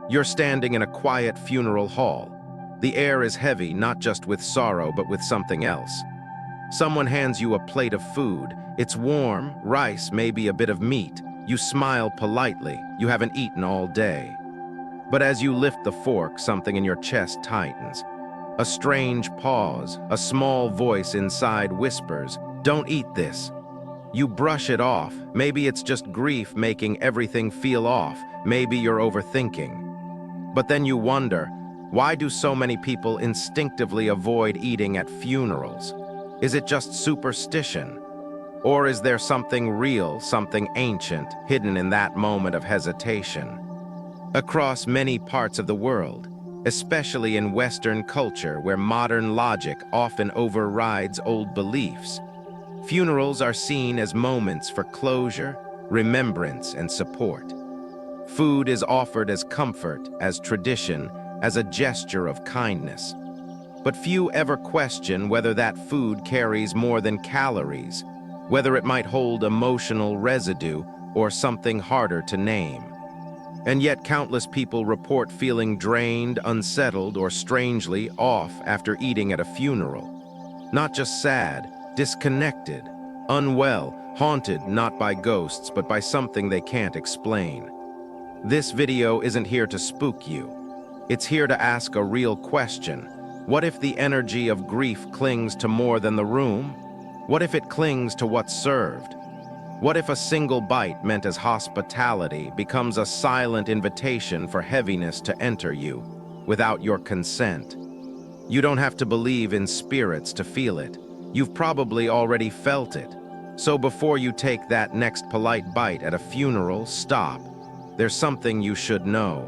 You're standing in a quiet funeral hall. The air is heavy, not just with sorrow, but with something else. Someone hands you a plate of food. It's warm, rice, maybe a bit of meat. You smile politely. You haven't eaten all day. But as you lift the fork, something in your chest tightens. A strange pause, a small voice inside whispers, "Don't eat this." You brush it off. Maybe it's just grief making everything feel off. Maybe you're overthinking. But then you wonder, why do so many people instinctively avoid eating at funerals? Is it just superstition? Or is there something real, something ancient, hidden in that moment of hesitation? Across many parts of the world, especially in Western culture where modern logic often overrides old beliefs, funerals are seen as moments for closure, remembrance, and support. Food is offered as comfort, as tradition, as a gesture of kindness. But few ever question whether that food carries more than calories, whether it might hold emotional residue or something harder to name. And yet countless people report feeling drained, unsettled, or strangely off after eating at a funeral. Not just sad, disconnected, unwell, haunted not by ghosts but by something they can't explain. This video isn't here to spook you. It's here to ask a real question. What if the energy of grief clings to more than the room? What if it clings to what's served? What if a single bite meant as hospitality becomes a silent invitation for heaviness to enter you without your consent? You don't have to believe in spirits to feel it. You've probably already felt it. So before you take that next polite bite at a funeral, stop. There's something you should know.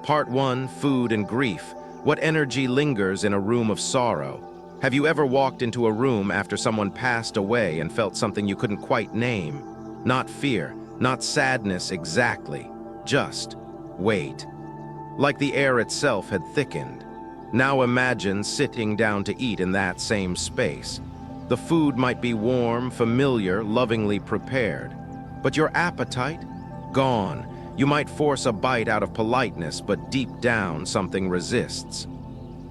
Part 1, Food and Grief. What energy lingers in a room of sorrow? Have you ever walked into a room after someone passed away and felt something you couldn't quite name? Not fear, not sadness exactly, just weight. Like the air itself had thickened. Now imagine sitting down to eat in that same space. The food might be warm, familiar, lovingly prepared. But your appetite? Gone. You might force a bite out of politeness, but deep down something resists.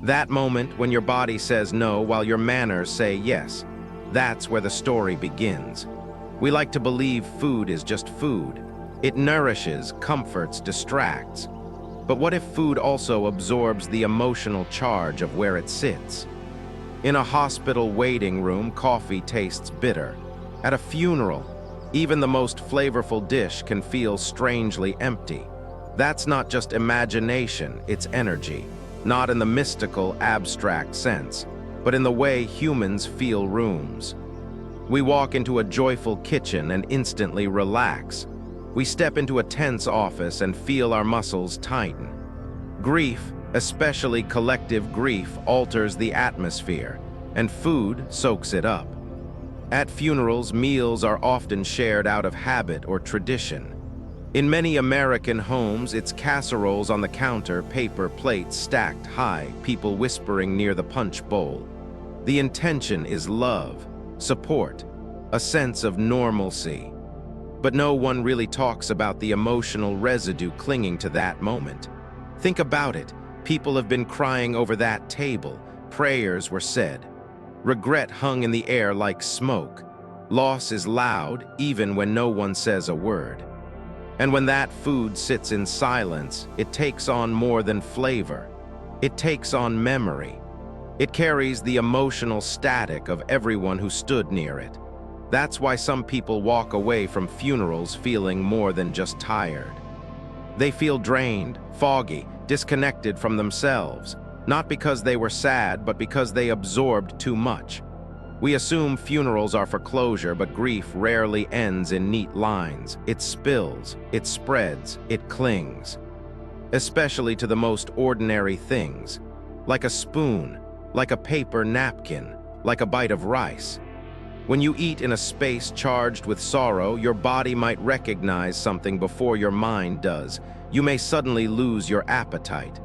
That moment when your body says no while your manners say yes, that's where the story begins. We like to believe food is just food. It nourishes, comforts, distracts. But what if food also absorbs the emotional charge of where it sits? In a hospital waiting room, coffee tastes bitter. At a funeral, even the most flavorful dish can feel strangely empty. That's not just imagination, it's energy. Not in the mystical, abstract sense, but in the way humans feel rooms. We walk into a joyful kitchen and instantly relax. We step into a tense office and feel our muscles tighten. Grief, especially collective grief, alters the atmosphere, and food soaks it up. At funerals, meals are often shared out of habit or tradition. In many American homes, it's casseroles on the counter, paper plates stacked high, people whispering near the punch bowl. The intention is love, support, a sense of normalcy. But no one really talks about the emotional residue clinging to that moment. Think about it. People have been crying over that table. Prayers were said. Regret hung in the air like smoke. Loss is loud, even when no one says a word. And when that food sits in silence, it takes on more than flavor. It takes on memory. It carries the emotional static of everyone who stood near it. That's why some people walk away from funerals feeling more than just tired. They feel drained, foggy, disconnected from themselves, not because they were sad, but because they absorbed too much. We assume funerals are for closure, but grief rarely ends in neat lines. It spills, it spreads, it clings. Especially to the most ordinary things, like a spoon, like a paper napkin, like a bite of rice. When you eat in a space charged with sorrow, your body might recognize something before your mind does. You may suddenly lose your appetite.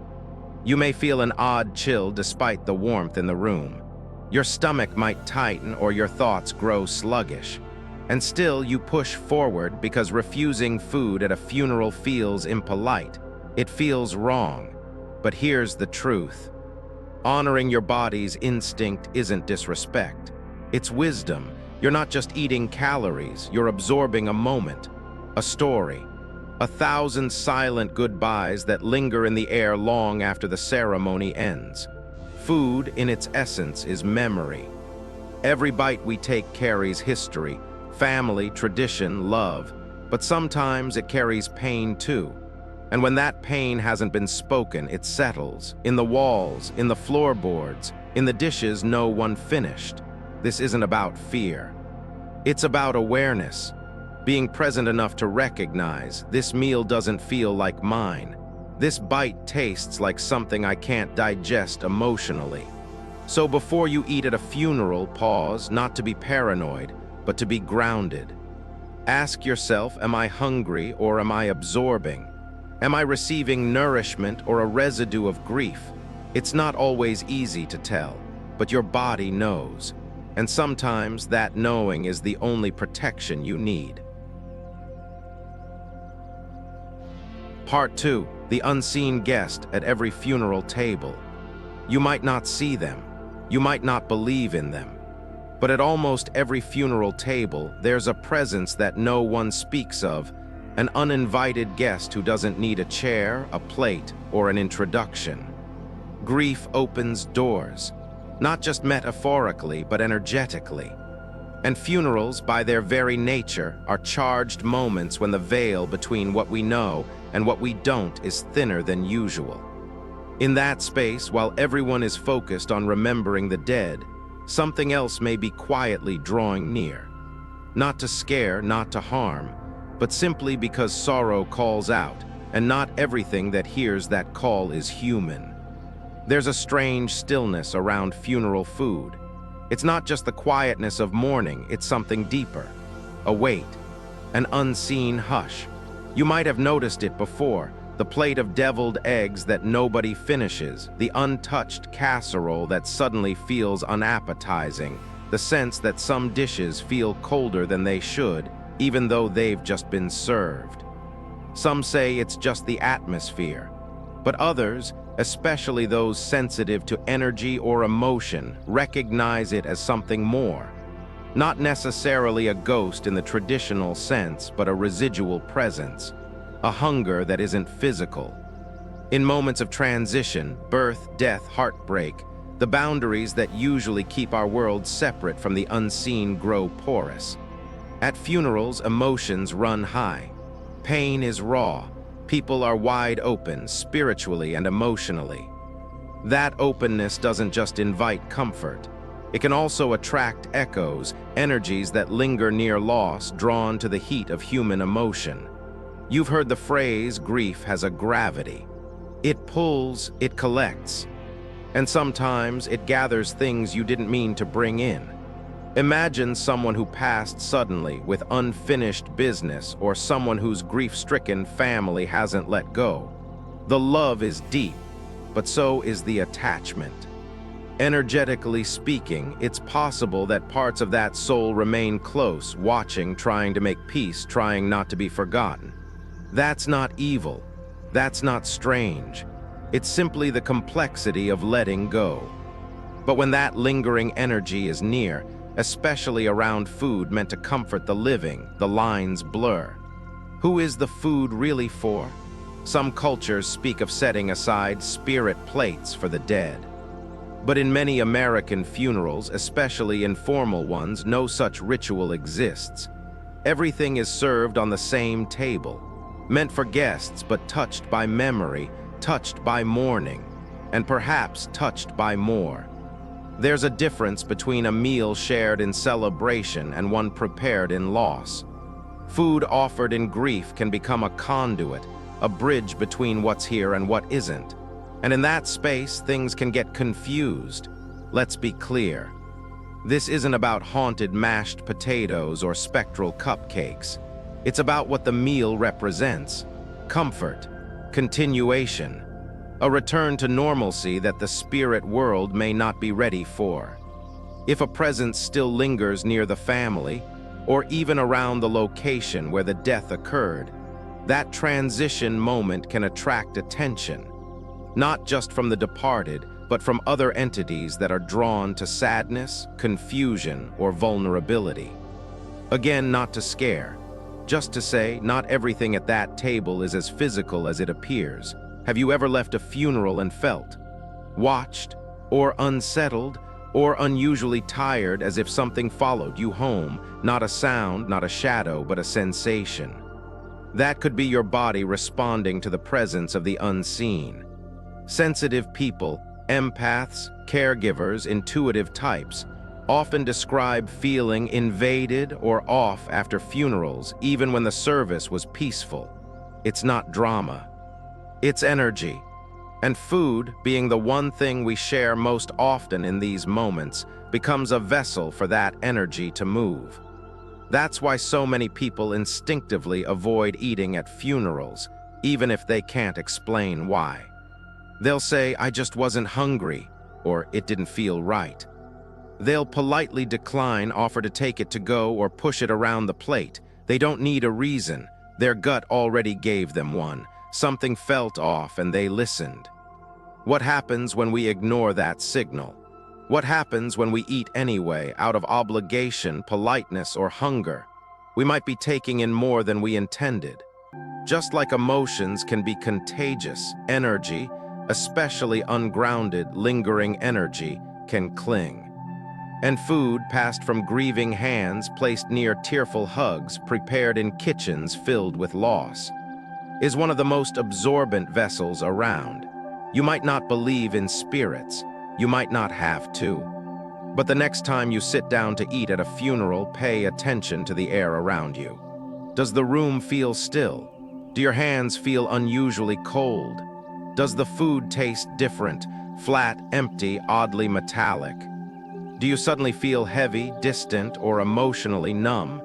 You may feel an odd chill despite the warmth in the room. Your stomach might tighten or your thoughts grow sluggish. And still you push forward because refusing food at a funeral feels impolite. It feels wrong. But here's the truth. Honoring your body's instinct isn't disrespect. It's wisdom. You're not just eating calories, you're absorbing a moment, a story, 1,000 silent goodbyes that linger in the air long after the ceremony ends. Food, in its essence, is memory. Every bite we take carries history, family, tradition, love, but sometimes it carries pain too. And when that pain hasn't been spoken, it settles, in the walls, in the floorboards, in the dishes no one finished. This isn't about fear. It's about awareness, being present enough to recognize this meal doesn't feel like mine. This bite tastes like something I can't digest emotionally. So before you eat at a funeral, pause, not to be paranoid, but to be grounded. Ask yourself, am I hungry or am I absorbing? Am I receiving nourishment or a residue of grief? It's not always easy to tell, but your body knows. And sometimes that knowing is the only protection you need. Part 2. The unseen guest at every funeral table. You might not see them. You might not believe in them. But at almost every funeral table, there's a presence that no one speaks of, an uninvited guest who doesn't need a chair, a plate, or an introduction. Grief opens doors, not just metaphorically, but energetically. And funerals, by their very nature, are charged moments when the veil between what we know and what we don't is thinner than usual. In that space, while everyone is focused on remembering the dead, something else may be quietly drawing near. Not to scare, not to harm, but simply because sorrow calls out, and not everything that hears that call is human. There's a strange stillness around funeral food. It's not just the quietness of mourning, it's something deeper. A weight, an unseen hush. You might have noticed it before, the plate of deviled eggs that nobody finishes, the untouched casserole that suddenly feels unappetizing, the sense that some dishes feel colder than they should, even though they've just been served. Some say it's just the atmosphere, but others, especially those sensitive to energy or emotion, recognize it as something more. Not necessarily a ghost in the traditional sense, but a residual presence, a hunger that isn't physical. In moments of transition, birth, death, heartbreak, the boundaries that usually keep our world separate from the unseen grow porous. At funerals, emotions run high. Pain is raw. People are wide open, spiritually and emotionally. That openness doesn't just invite comfort. It can also attract echoes, energies that linger near loss, drawn to the heat of human emotion. You've heard the phrase, grief has a gravity. It pulls, it collects, and sometimes it gathers things you didn't mean to bring in. Imagine someone who passed suddenly with unfinished business, or someone whose grief-stricken family hasn't let go. The love is deep, but so is the attachment. Energetically speaking, it's possible that parts of that soul remain close, watching, trying to make peace, trying not to be forgotten. That's not evil. That's not strange. It's simply the complexity of letting go. But when that lingering energy is near, especially around food meant to comfort the living, the lines blur. Who is the food really for? Some cultures speak of setting aside spirit plates for the dead. But in many American funerals, especially informal ones, no such ritual exists. Everything is served on the same table, meant for guests but touched by memory, touched by mourning, and perhaps touched by more. There's a difference between a meal shared in celebration and one prepared in loss. Food offered in grief can become a conduit, a bridge between what's here and what isn't. And in that space, things can get confused. Let's be clear. This isn't about haunted mashed potatoes or spectral cupcakes. It's about what the meal represents: comfort, continuation, a return to normalcy that the spirit world may not be ready for. If a presence still lingers near the family, or even around the location where the death occurred, that transition moment can attract attention, not just from the departed, but from other entities that are drawn to sadness, confusion, or vulnerability. Again, not to scare, just to say not everything at that table is as physical as it appears. Have you ever left a funeral and felt watched, or unsettled, or unusually tired, as if something followed you home? Not a sound, not a shadow, but a sensation. That could be your body responding to the presence of the unseen. Sensitive people, empaths, caregivers, intuitive types, often describe feeling invaded or off after funerals, even when the service was peaceful. It's not drama. It's energy. And food, being the one thing we share most often in these moments, becomes a vessel for that energy to move. That's why so many people instinctively avoid eating at funerals, even if they can't explain why. They'll say, "I just wasn't hungry," or "it didn't feel right." They'll politely decline offer to take it to go or push it around the plate. They don't need a reason. Their gut already gave them one. Something felt off and they listened. What happens when we ignore that signal? What happens when we eat anyway, out of obligation, politeness, or hunger? We might be taking in more than we intended. Just like emotions can be contagious, energy, especially ungrounded, lingering energy, can cling. And food passed from grieving hands, placed near tearful hugs, prepared in kitchens filled with loss, is one of the most absorbent vessels around. You might not believe in spirits, you might not have to. But the next time you sit down to eat at a funeral, pay attention to the air around you. Does the room feel still? Do your hands feel unusually cold? Does the food taste different, flat, empty, oddly metallic? Do you suddenly feel heavy, distant, or emotionally numb?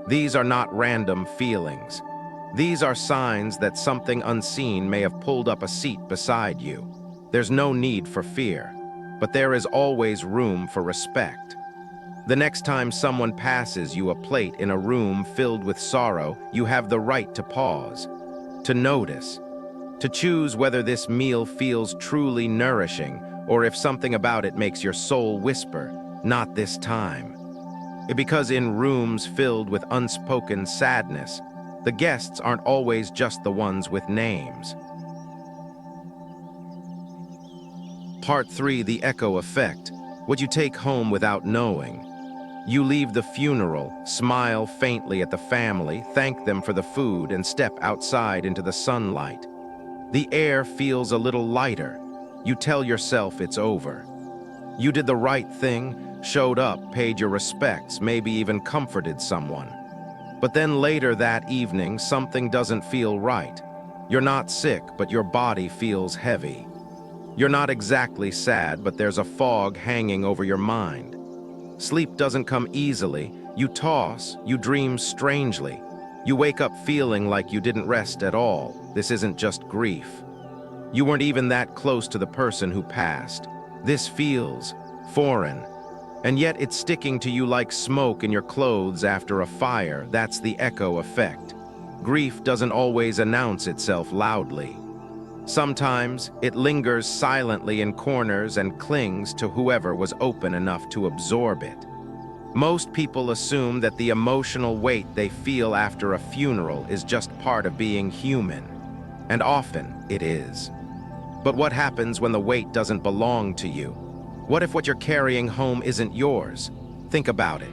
These are not random feelings. These are signs that something unseen may have pulled up a seat beside you. There's no need for fear, but there is always room for respect. The next time someone passes you a plate in a room filled with sorrow, you have the right to pause, to notice, to choose whether this meal feels truly nourishing or if something about it makes your soul whisper, "Not this time." Because in rooms filled with unspoken sadness, the guests aren't always just the ones with names. Part 3, the echo effect. What you take home without knowing. You leave the funeral, smile faintly at the family, thank them for the food, and step outside into the sunlight. The air feels a little lighter. You tell yourself it's over. You did the right thing, showed up, paid your respects, maybe even comforted someone. But then later that evening, something doesn't feel right. You're not sick, but your body feels heavy. You're not exactly sad, but there's a fog hanging over your mind. Sleep doesn't come easily. You toss, you dream strangely. You wake up feeling like you didn't rest at all. This isn't just grief. You weren't even that close to the person who passed. This feels foreign. And yet it's sticking to you like smoke in your clothes after a fire. That's the echo effect. Grief doesn't always announce itself loudly. Sometimes it lingers silently in corners and clings to whoever was open enough to absorb it. Most people assume that the emotional weight they feel after a funeral is just part of being human, and often it is. But what happens when the weight doesn't belong to you? What if what you're carrying home isn't yours? Think about it.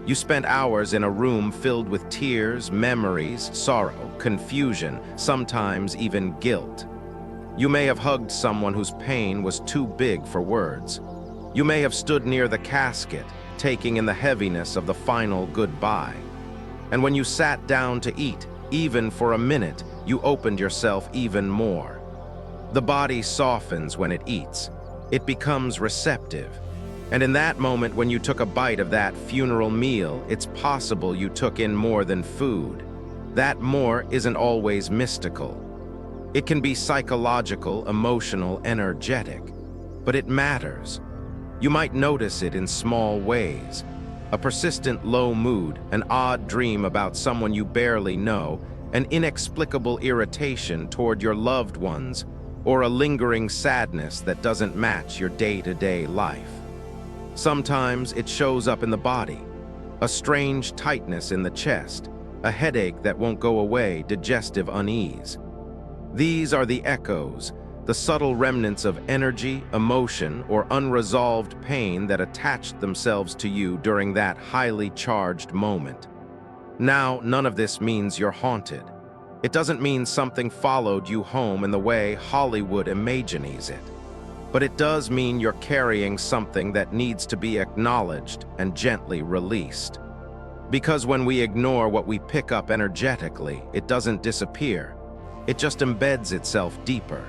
You spent hours in a room filled with tears, memories, sorrow, confusion, sometimes even guilt. You may have hugged someone whose pain was too big for words. You may have stood near the casket, taking in the heaviness of the final goodbye. And when you sat down to eat, even for a minute, you opened yourself even more. The body softens when it eats. It becomes receptive. And in that moment when you took a bite of that funeral meal, it's possible you took in more than food. That more isn't always mystical. It can be psychological, emotional, energetic. But it matters. You might notice it in small ways. a persistent low mood, an odd dream about someone you barely know, an inexplicable irritation toward your loved ones, or a lingering sadness that doesn't match your day-to-day life. Sometimes it shows up in the body, a strange tightness in the chest, a headache that won't go away, digestive unease. These are the echoes, the subtle remnants of energy, emotion, or unresolved pain that attached themselves to you during that highly charged moment. Now, none of this means you're haunted. It doesn't mean something followed you home in the way Hollywood imagines it. But it does mean you're carrying something that needs to be acknowledged and gently released. Because when we ignore what we pick up energetically, it doesn't disappear. It just embeds itself deeper.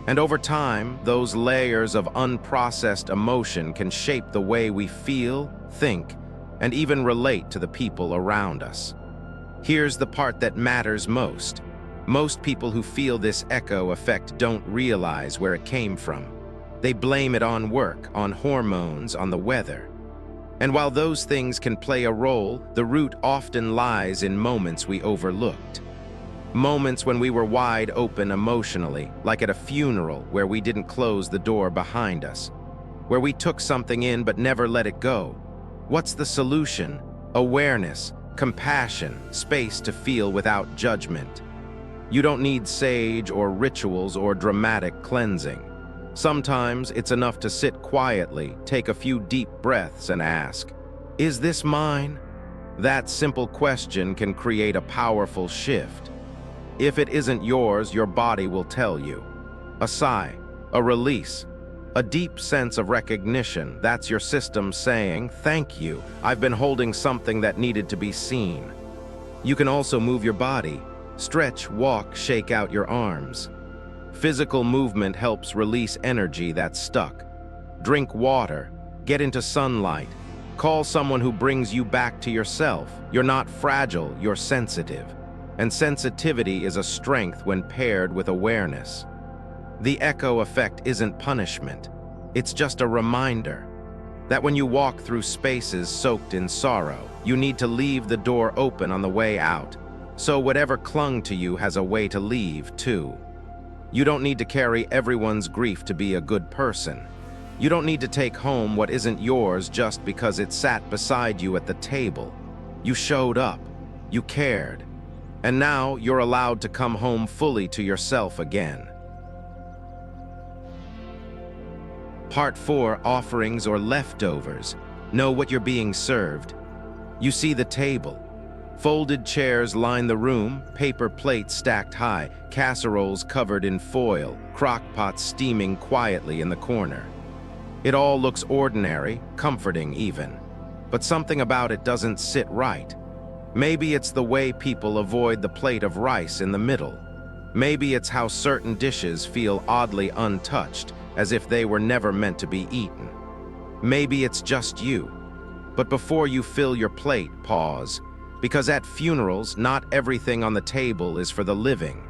And over time, those layers of unprocessed emotion can shape the way we feel, think, and even relate to the people around us. Here's the part that matters most. Most people who feel this echo effect don't realize where it came from. They blame it on work, on hormones, on the weather. And while those things can play a role, the root often lies in moments we overlooked. Moments when we were wide open emotionally, like at a funeral where we didn't close the door behind us, where we took something in but never let it go. What's the solution? Awareness, compassion, space to feel without judgment. You don't need sage or rituals or dramatic cleansing. Sometimes it's enough to sit quietly, take a few deep breaths and ask, "Is this mine?" That simple question can create a powerful shift. If it isn't yours, your body will tell you. A sigh, a release, a deep sense of recognition, that's your system saying, "Thank you, I've been holding something that needed to be seen." You can also move your body. Stretch, walk, shake out your arms. Physical movement helps release energy that's stuck. Drink water, get into sunlight, call someone who brings you back to yourself. You're not fragile, you're sensitive. And sensitivity is a strength when paired with awareness. The echo effect isn't punishment. It's just a reminder that when you walk through spaces soaked in sorrow, you need to leave the door open on the way out. So whatever clung to you has a way to leave, too. You don't need to carry everyone's grief to be a good person. You don't need to take home what isn't yours just because it sat beside you at the table. You showed up. You cared. And now you're allowed to come home fully to yourself again. Part 4, offerings or leftovers. Know what you're being served. You see the table. Folded chairs line the room, paper plates stacked high, casseroles covered in foil, crock pots steaming quietly in the corner. It all looks ordinary, comforting even. But something about it doesn't sit right. Maybe it's the way people avoid the plate of rice in the middle. Maybe it's how certain dishes feel oddly untouched, as if they were never meant to be eaten. Maybe it's just you. But before you fill your plate, pause. Because at funerals, not everything on the table is for the living.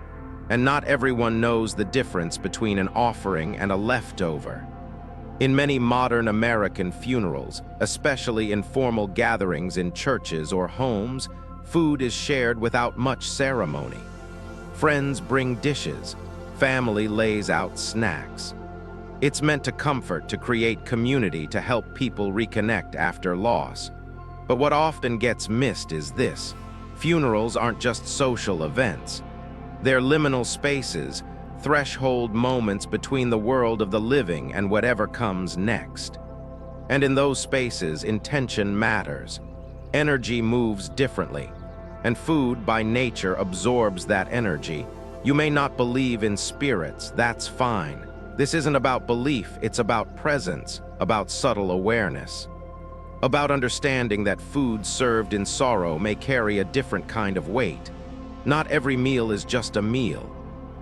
And not everyone knows the difference between an offering and a leftover. In many modern American funerals, especially in formal gatherings in churches or homes, food is shared without much ceremony. Friends bring dishes. Family lays out snacks. It's meant to comfort, to create community, to help people reconnect after loss. But what often gets missed is this. Funerals aren't just social events. They're liminal spaces, threshold moments between the world of the living and whatever comes next. And in those spaces, intention matters. Energy moves differently, and food by nature absorbs that energy. You may not believe in spirits, that's fine. This isn't about belief, it's about presence, about subtle awareness. About understanding that food served in sorrow may carry a different kind of weight. Not every meal is just a meal.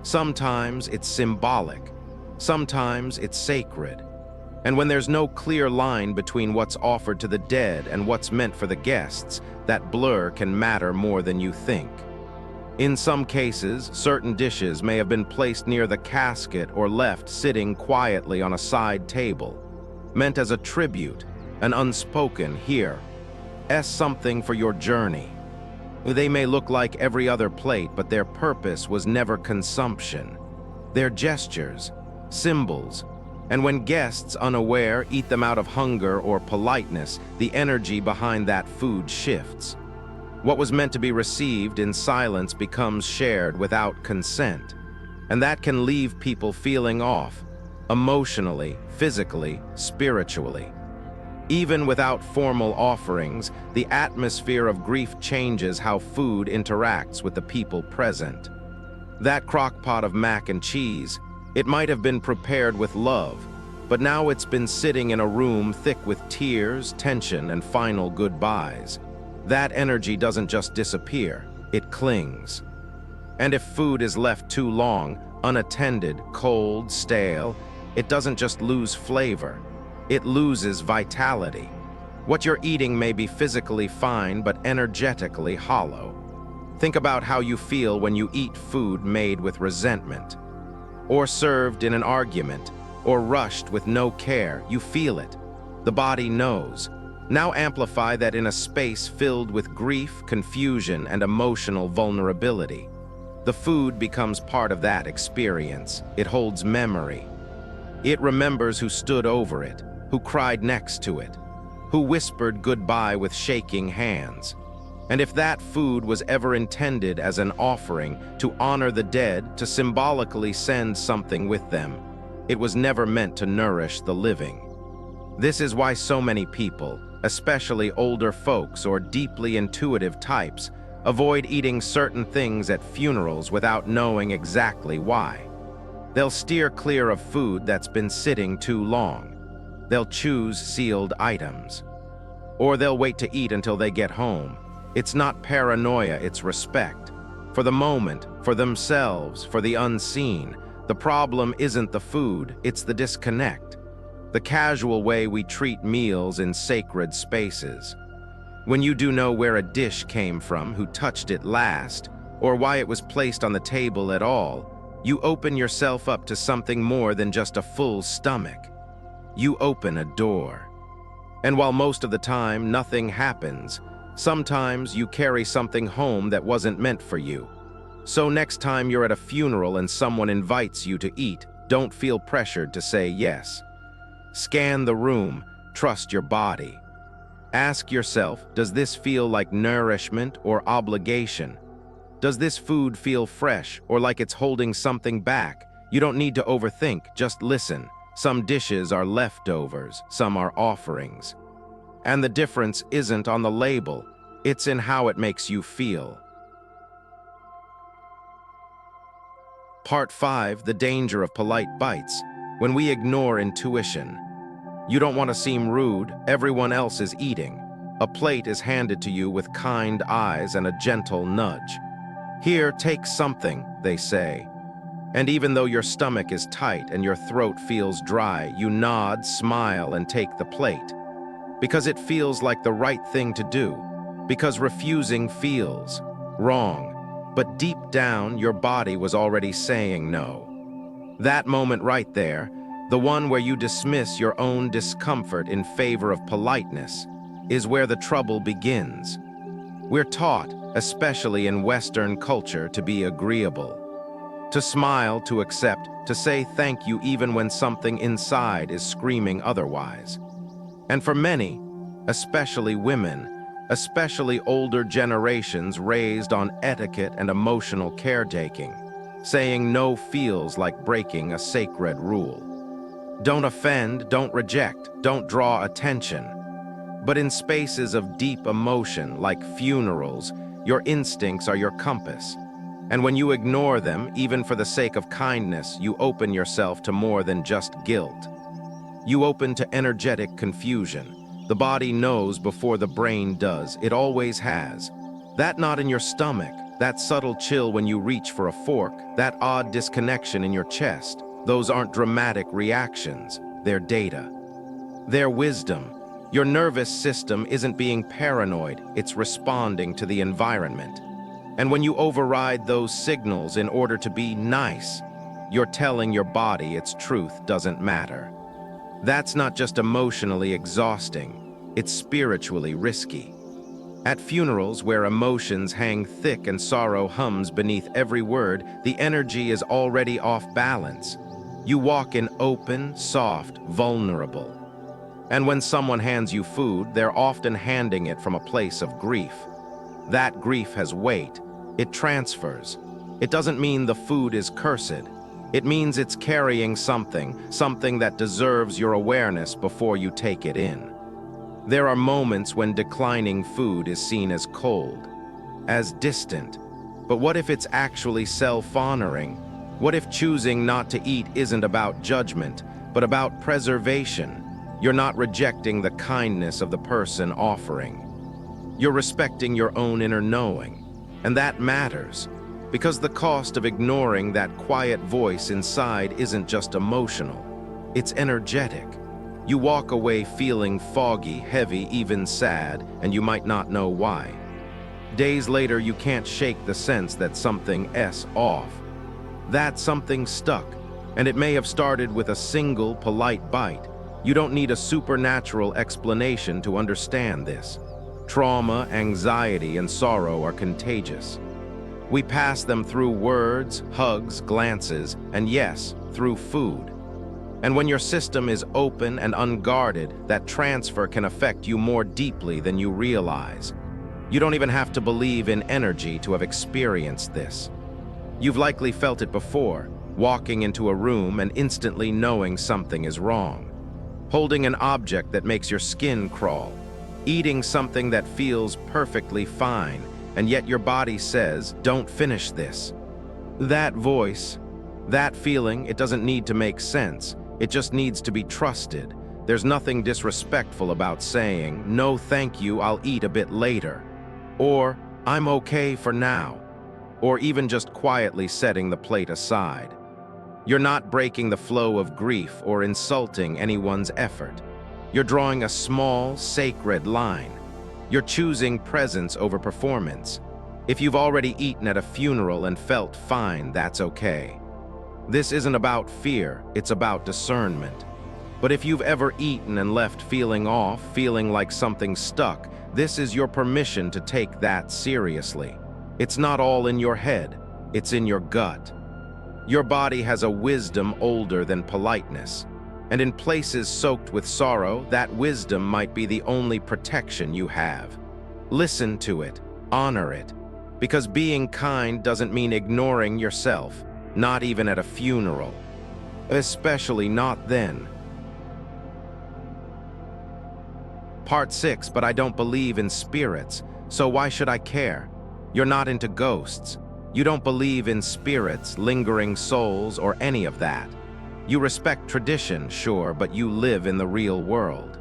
Sometimes it's symbolic. Sometimes it's sacred. And when there's no clear line between what's offered to the dead and what's meant for the guests, that blur can matter more than you think. In some cases, certain dishes may have been placed near the casket or left sitting quietly on a side table, meant as a tribute, an unspoken "here, something for your journey. They may look like every other plate, but their purpose was never consumption. They're gestures, symbols, and when guests, unaware, eat them out of hunger or politeness, the energy behind that food shifts. What was meant to be received in silence becomes shared without consent, and that can leave people feeling off, emotionally, physically, spiritually. Even without formal offerings, the atmosphere of grief changes how food interacts with the people present. That crock pot of mac and cheese, it might have been prepared with love, but now it's been sitting in a room thick with tears, tension, and final goodbyes. That energy doesn't just disappear, it clings. And if food is left too long, unattended, cold, stale, it doesn't just lose flavor, it loses vitality. What you're eating may be physically fine, but energetically hollow. Think about how you feel when you eat food made with resentment, or served in an argument, or rushed with no care. You feel it. The body knows. Now amplify that in a space filled with grief, confusion, and emotional vulnerability. The food becomes part of that experience. It holds memory. It remembers who stood over it, who cried next to it, who whispered goodbye with shaking hands. And if that food was ever intended as an offering to honor the dead, to symbolically send something with them, it was never meant to nourish the living. This is why so many people, especially older folks or deeply intuitive types, avoid eating certain things at funerals without knowing exactly why. They'll steer clear of food that's been sitting too long. They'll choose sealed items. Or they'll wait to eat until they get home. It's not paranoia, it's respect. For the moment, for themselves, for the unseen. The problem isn't the food, it's the disconnect. The casual way we treat meals in sacred spaces. When you do know where a dish came from, who touched it last, or why it was placed on the table at all, you open yourself up to something more than just a full stomach. You open a door. And while most of the time nothing happens, sometimes you carry something home that wasn't meant for you. So next time you're at a funeral and someone invites you to eat, don't feel pressured to say yes. Scan the room, trust your body. Ask yourself, does this feel like nourishment or obligation? Does this food feel fresh or like it's holding something back? You don't need to overthink, just listen. Some dishes are leftovers, some are offerings. And the difference isn't on the label, it's in how it makes you feel. Part 5, the danger of polite bites. When we ignore intuition. You don't want to seem rude, everyone else is eating. A plate is handed to you with kind eyes and a gentle nudge. Here, take something, they say. And even though your stomach is tight and your throat feels dry, you nod, smile, and take the plate. Because it feels like the right thing to do. Because refusing feels wrong. But deep down, your body was already saying no. That moment right there, the one where you dismiss your own discomfort in favor of politeness, is where the trouble begins. We're taught, especially in Western culture, to be agreeable. To smile, to accept, to say thank you even when something inside is screaming otherwise. And for many, especially women, especially older generations raised on etiquette and emotional caretaking, saying no feels like breaking a sacred rule. Don't offend, don't reject, don't draw attention. But in spaces of deep emotion, like funerals, your instincts are your compass. And when you ignore them, even for the sake of kindness, you open yourself to more than just guilt. You open to energetic confusion. The body knows before the brain does. It always has. That knot in your stomach, that subtle chill when you reach for a fork, that odd disconnection in your chest, those aren't dramatic reactions. They're data. They're wisdom. Your nervous system isn't being paranoid. It's responding to the environment. And when you override those signals in order to be nice, you're telling your body its truth doesn't matter. That's not just emotionally exhausting, it's spiritually risky. At funerals, where emotions hang thick and sorrow hums beneath every word, the energy is already off balance. You walk in open, soft, vulnerable. And when someone hands you food, they're often handing it from a place of grief. That grief has weight. It transfers. It doesn't mean the food is cursed. It means it's carrying something that deserves your awareness before you take it in. There are moments when declining food is seen as cold, as distant. But what if it's actually self-honoring? What if choosing not to eat isn't about judgment, but about preservation? You're not rejecting the kindness of the person offering. You're respecting your own inner knowing. And that matters, because the cost of ignoring that quiet voice inside isn't just emotional, it's energetic. You walk away feeling foggy, heavy, even sad, and you might not know why. Days later, you can't shake the sense that something's off. That something stuck, and it may have started with a single polite bite. You don't need a supernatural explanation to understand this. Trauma, anxiety, and sorrow are contagious. We pass them through words, hugs, glances, and yes, through food. And when your system is open and unguarded, that transfer can affect you more deeply than you realize. You don't even have to believe in energy to have experienced this. You've likely felt it before, walking into a room and instantly knowing something is wrong. Holding an object that makes your skin crawl. Eating something that feels perfectly fine, and yet your body says, "Don't finish this." That voice, that feeling, it doesn't need to make sense. It just needs to be trusted. There's nothing disrespectful about saying, "No, thank you, I'll eat a bit later." Or, "I'm okay for now." Or even just quietly setting the plate aside. You're not breaking the flow of grief or insulting anyone's effort. You're drawing a small, sacred line. You're choosing presence over performance. If you've already eaten at a funeral and felt fine, that's okay. This isn't about fear, it's about discernment. But if you've ever eaten and left feeling off, feeling like something stuck, this is your permission to take that seriously. It's not all in your head, it's in your gut. Your body has a wisdom older than politeness. And in places soaked with sorrow, that wisdom might be the only protection you have. Listen to it, honor it, because being kind doesn't mean ignoring yourself, not even at a funeral. Especially not then. Part 6, but I don't believe in spirits, so why should I care? You're not into ghosts. You don't believe in spirits, lingering souls, or any of that. You respect tradition, sure, but you live in the real world.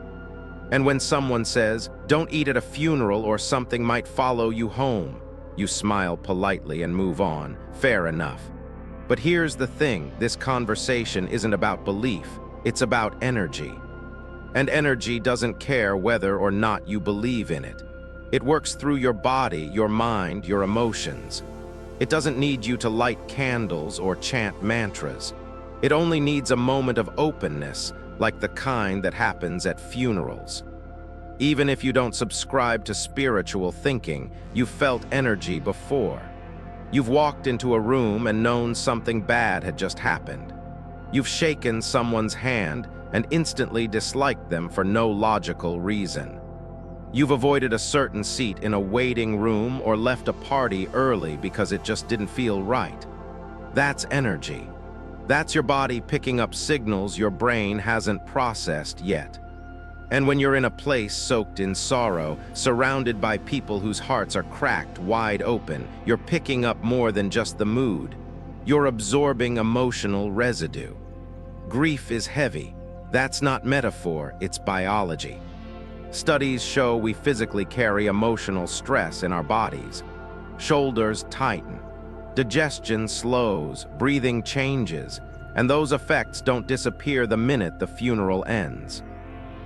And when someone says, "Don't eat at a funeral or something might follow you home," you smile politely and move on. Fair enough. But here's the thing, this conversation isn't about belief, it's about energy. And energy doesn't care whether or not you believe in it. It works through your body, your mind, your emotions. It doesn't need you to light candles or chant mantras. It only needs a moment of openness, like the kind that happens at funerals. Even if you don't subscribe to spiritual thinking, you've felt energy before. You've walked into a room and known something bad had just happened. You've shaken someone's hand and instantly disliked them for no logical reason. You've avoided a certain seat in a waiting room or left a party early because it just didn't feel right. That's energy. That's your body picking up signals your brain hasn't processed yet. And when you're in a place soaked in sorrow, surrounded by people whose hearts are cracked wide open, you're picking up more than just the mood. You're absorbing emotional residue. Grief is heavy. That's not metaphor, it's biology. Studies show we physically carry emotional stress in our bodies. Shoulders tighten. Digestion slows, breathing changes, and those effects don't disappear the minute the funeral ends.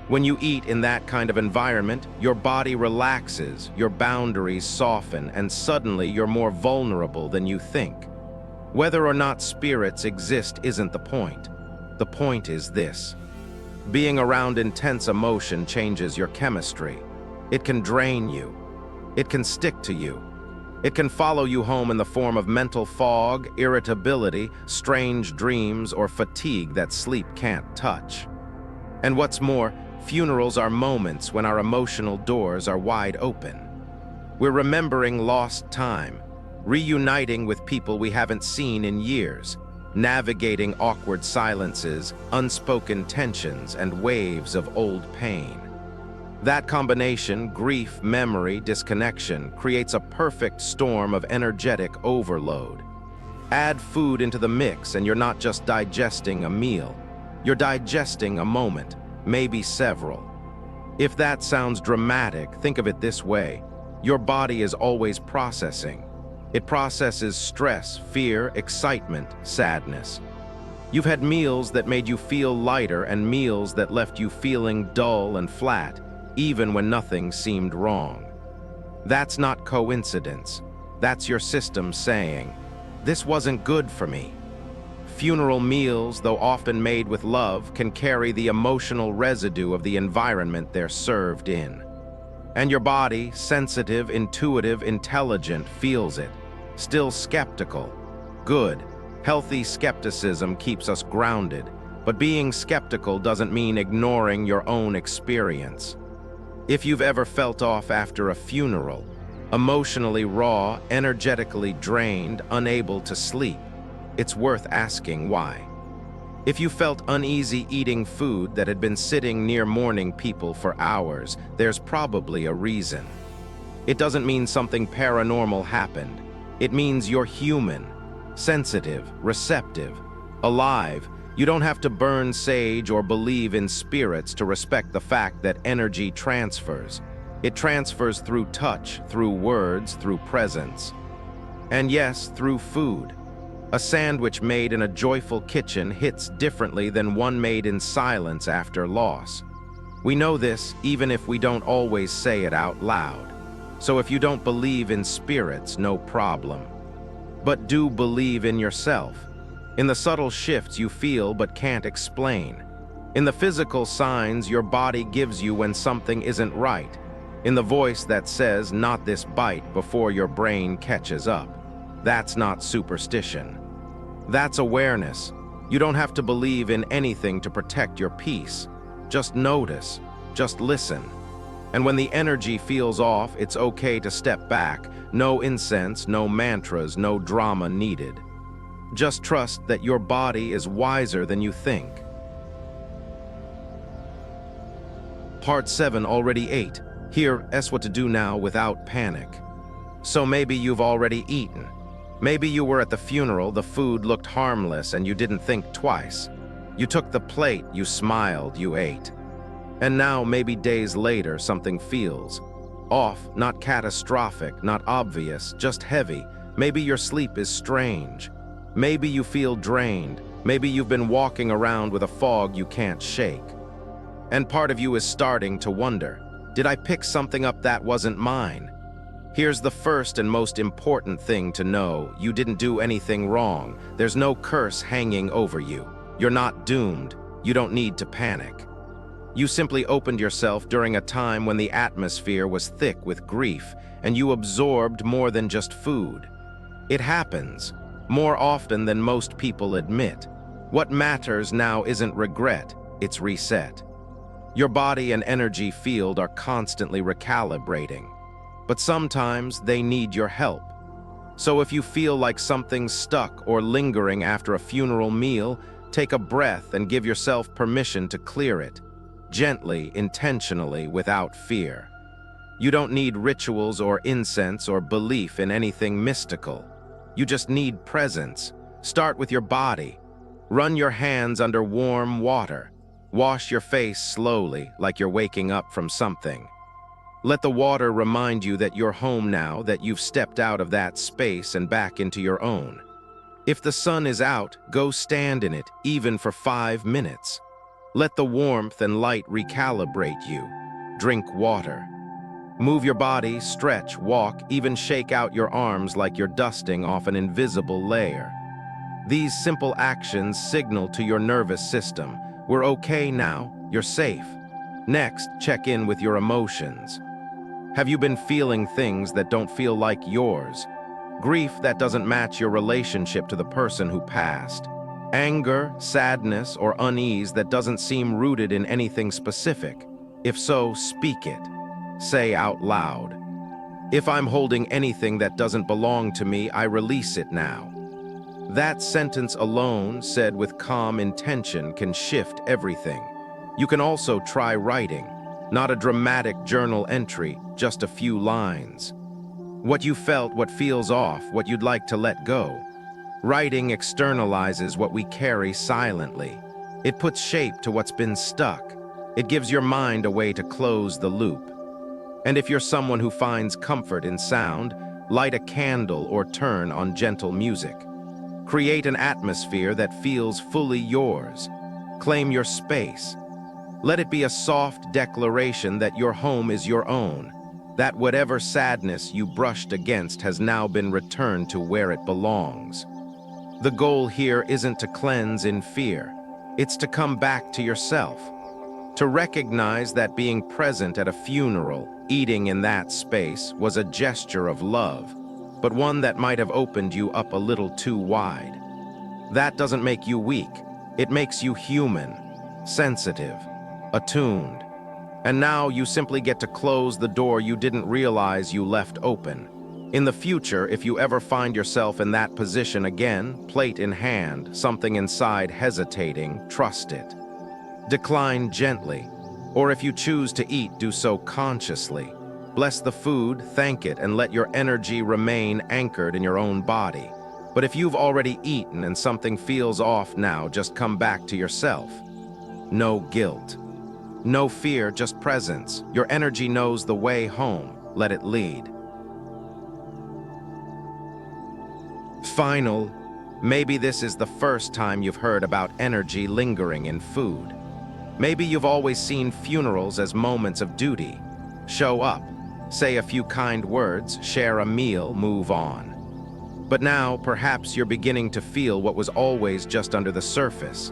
When you eat in that kind of environment, your body relaxes, your boundaries soften, and suddenly you're more vulnerable than you think. Whether or not spirits exist isn't the point. The point is this. Being around intense emotion changes your chemistry. It can drain you. It can stick to you. It can follow you home in the form of mental fog, irritability, strange dreams, or fatigue that sleep can't touch. And what's more, funerals are moments when our emotional doors are wide open. We're remembering lost time, reuniting with people we haven't seen in years, navigating awkward silences, unspoken tensions, and waves of old pain. That combination, grief, memory, disconnection, creates a perfect storm of energetic overload. Add food into the mix and you're not just digesting a meal. You're digesting a moment, maybe several. If that sounds dramatic, think of it this way. Your body is always processing. It processes stress, fear, excitement, sadness. You've had meals that made you feel lighter and meals that left you feeling dull and flat, even when nothing seemed wrong. That's not coincidence. That's your system saying, "This wasn't good for me." Funeral meals, though often made with love, can carry the emotional residue of the environment they're served in. And your body, sensitive, intuitive, intelligent, feels it. Still skeptical. Good. Healthy skepticism keeps us grounded, but being skeptical doesn't mean ignoring your own experience. If you've ever felt off after a funeral, emotionally raw, energetically drained, unable to sleep, it's worth asking why. If you felt uneasy eating food that had been sitting near mourning people for hours, there's probably a reason. It doesn't mean something paranormal happened. It means you're human, sensitive, receptive, alive. You don't have to burn sage or believe in spirits to respect the fact that energy transfers. It transfers through touch, through words, through presence. And yes, through food. A sandwich made in a joyful kitchen hits differently than one made in silence after loss. We know this even if we don't always say it out loud. So if you don't believe in spirits, no problem. But do believe in yourself. In the subtle shifts you feel but can't explain. In the physical signs your body gives you when something isn't right. In the voice that says, "Not this bite," before your brain catches up. That's not superstition. That's awareness. You don't have to believe in anything to protect your peace. Just notice. Just listen. And when the energy feels off, it's okay to step back. No incense, no mantras, no drama needed. Just trust that your body is wiser than you think. Part 7 already ate. Here's what to do now without panic. So maybe you've already eaten. Maybe you were at the funeral, the food looked harmless and you didn't think twice. You took the plate, you smiled, you ate. And now, maybe days later, something feels off, not catastrophic, not obvious, just heavy. Maybe your sleep is strange. Maybe you feel drained. Maybe you've been walking around with a fog you can't shake. And part of you is starting to wonder, did I pick something up that wasn't mine? Here's the first and most important thing to know. You didn't do anything wrong. There's no curse hanging over you. You're not doomed. You don't need to panic. You simply opened yourself during a time when the atmosphere was thick with grief, and you absorbed more than just food. It happens, more often than most people admit. What matters now isn't regret, it's reset. Your body and energy field are constantly recalibrating, but sometimes they need your help. So if you feel like something's stuck or lingering after a funeral meal, take a breath and give yourself permission to clear it. Gently, intentionally, without fear. You don't need rituals or incense or belief in anything mystical. You just need presence. Start with your body. Run your hands under warm water. Wash your face slowly, like you're waking up from something. Let the water remind you that you're home now, that you've stepped out of that space and back into your own. If the sun is out, go stand in it, even for 5 minutes. Let the warmth and light recalibrate you. Drink water. Move your body, stretch, walk, even shake out your arms like you're dusting off an invisible layer. These simple actions signal to your nervous system, we're okay now, you're safe. Next, check in with your emotions. Have you been feeling things that don't feel like yours? Grief that doesn't match your relationship to the person who passed? Anger, sadness, or unease that doesn't seem rooted in anything specific? If so, speak it. Say out loud, "If I'm holding anything that doesn't belong to me, I release it now." That sentence alone, said with calm intention, can shift everything. You can also try writing, not a dramatic journal entry, just a few lines. What you felt, what feels off, what you'd like to let go. Writing externalizes what we carry silently. It puts shape to what's been stuck. It gives your mind a way to close the loop. And if you're someone who finds comfort in sound, light a candle or turn on gentle music. Create an atmosphere that feels fully yours. Claim your space. Let it be a soft declaration that your home is your own, that whatever sadness you brushed against has now been returned to where it belongs. The goal here isn't to cleanse in fear. It's to come back to yourself. To recognize that being present at a funeral, eating in that space, was a gesture of love, but one that might have opened you up a little too wide. That doesn't make you weak. It makes you human, sensitive, attuned. And now you simply get to close the door you didn't realize you left open. In the future, if you ever find yourself in that position again, plate in hand, something inside hesitating, trust it. Decline gently, or if you choose to eat, do so consciously. Bless the food, thank it, and let your energy remain anchored in your own body. But if you've already eaten and something feels off now, just come back to yourself. No guilt. No fear, just presence. Your energy knows the way home. Let it lead. Final, maybe this is the first time you've heard about energy lingering in food. Maybe you've always seen funerals as moments of duty. Show up, say a few kind words, share a meal, move on. But now, perhaps you're beginning to feel what was always just under the surface,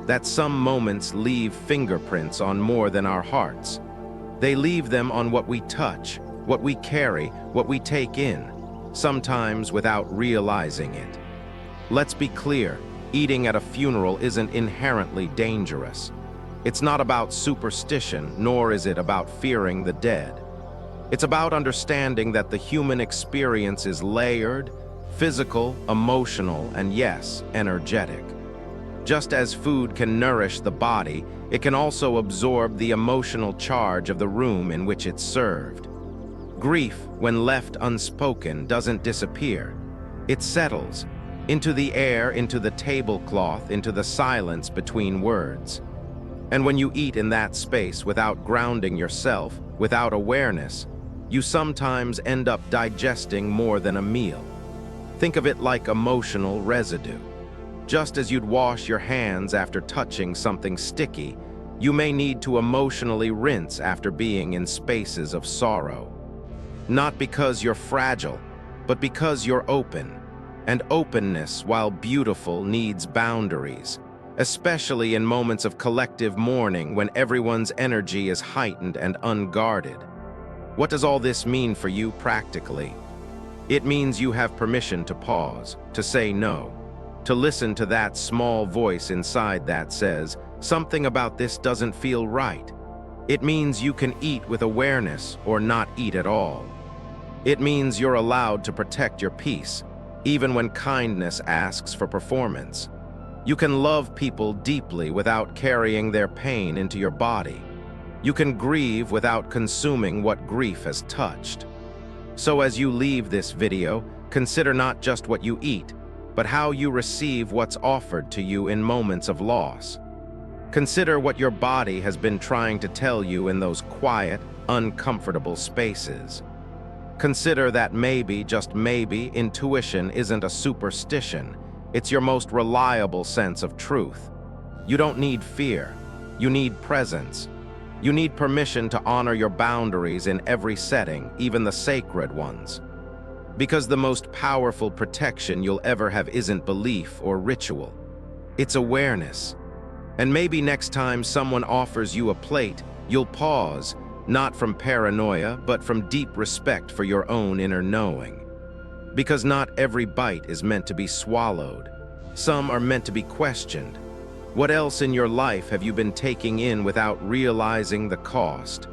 that some moments leave fingerprints on more than our hearts. They leave them on what we touch, what we carry, what we take in, sometimes without realizing it. Let's be clear, eating at a funeral isn't inherently dangerous. It's not about superstition, nor is it about fearing the dead. It's about understanding that the human experience is layered, physical, emotional, and yes, energetic. Just as food can nourish the body, it can also absorb the emotional charge of the room in which it's served. Grief, when left unspoken, doesn't disappear. It settles into the air, into the tablecloth, into the silence between words. And when you eat in that space without grounding yourself, without awareness, you sometimes end up digesting more than a meal. Think of it like emotional residue. Just as you'd wash your hands after touching something sticky, you may need to emotionally rinse after being in spaces of sorrow. Not because you're fragile, but because you're open. And openness, while beautiful, needs boundaries, especially in moments of collective mourning when everyone's energy is heightened and unguarded. What does all this mean for you practically? It means you have permission to pause, to say no, to listen to that small voice inside that says, something about this doesn't feel right. It means you can eat with awareness or not eat at all. It means you're allowed to protect your peace, even when kindness asks for performance. You can love people deeply without carrying their pain into your body. You can grieve without consuming what grief has touched. So as you leave this video, consider not just what you eat, but how you receive what's offered to you in moments of loss. Consider what your body has been trying to tell you in those quiet, uncomfortable spaces. Consider that maybe, just maybe, intuition isn't a superstition. It's your most reliable sense of truth. You don't need fear. You need presence. You need permission to honor your boundaries in every setting, even the sacred ones. Because the most powerful protection you'll ever have isn't belief or ritual. It's awareness. And maybe next time someone offers you a plate, you'll pause, Not from paranoia, but from deep respect for your own inner knowing. Because not every bite is meant to be swallowed. Some are meant to be questioned. What else in your life have you been taking in without realizing the cost?